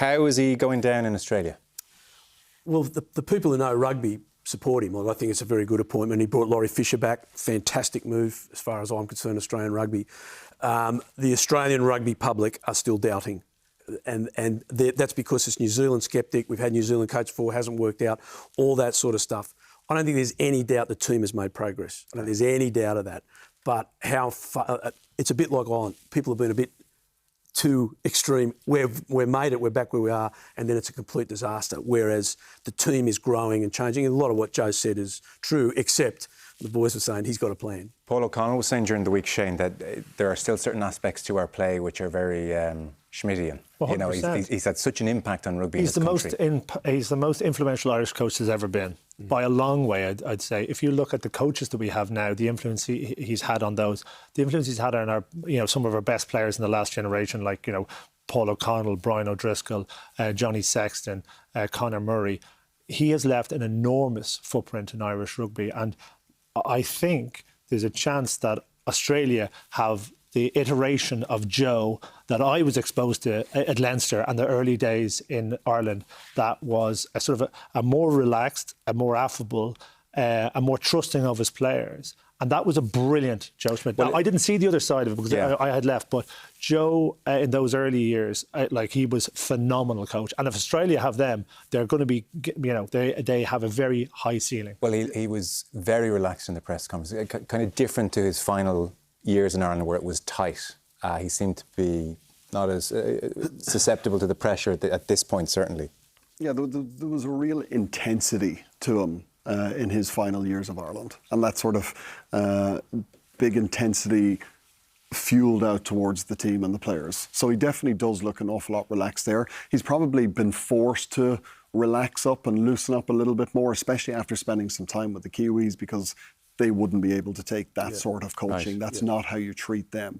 How is he going down in Australia? Well, the people who know rugby support him. I think it's a very good appointment. He brought Laurie Fisher back. Fantastic move, as far as I'm concerned, Australian rugby. The Australian rugby public are still doubting. And that's because it's New Zealand sceptic. We've had New Zealand coach before, hasn't worked out, all that sort of stuff. I don't think there's any doubt the team has made progress. I don't think there's any doubt of that. But how far, it's a bit like Ireland. People have been a bit too extreme. We've made it, we're back where we are, and then it's a complete disaster. Whereas the team is growing and changing. And a lot of what Joe said is true, except the boys were saying he's got a plan. Paul O'Connell was saying during the week, Shane, that there are still certain aspects to our play which are very Schmidtian. You know, he's had such an impact on rugby. He's the most influential Irish coach there's ever been, by a long way. I'd say. If you look at the coaches that we have now, the influence he's had on those, the influence he's had on our, some of our best players in the last generation, like Paul O'Connell, Brian O'Driscoll, Johnny Sexton, Conor Murray. He has left an enormous footprint in Irish rugby, and I think there's a chance that Australia have the iteration of Joe that I was exposed to at Leinster and the early days in Ireland, that was a sort of a more relaxed, a more affable, a more trusting of his players. And that was a brilliant Joe Schmidt. Well, now, I didn't see the other side of it because I had left, but Joe, in those early years, he was phenomenal coach. And if Australia have them, they're going to be, they have a very high ceiling. Well, he was very relaxed in the press conference, kind of different to his final years in Ireland where it was tight. He seemed to be not as susceptible to the pressure at this point, certainly. Yeah, there was a real intensity to him in his final years of Ireland. And that sort of big intensity fueled out towards the team and the players. So he definitely does look an awful lot relaxed there. He's probably been forced to relax up and loosen up a little bit more, especially after spending some time with the Kiwis, because they wouldn't be able to take that sort of coaching. That's not how you treat them.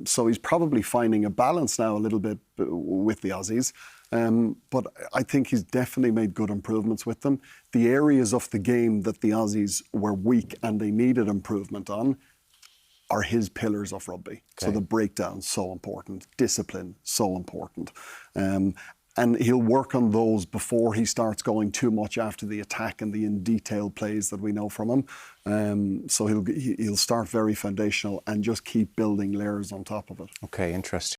So he's probably finding a balance now a little bit with the Aussies. But I think he's definitely made good improvements with them. The areas of the game that the Aussies were weak and they needed improvement on are his pillars of rugby. Okay. So the breakdown, so important. Discipline, so important. And he'll work on those before he starts going too much after the attack and the in-detail plays that we know from him. So he'll start very foundational and just keep building layers on top of it. Okay, interesting.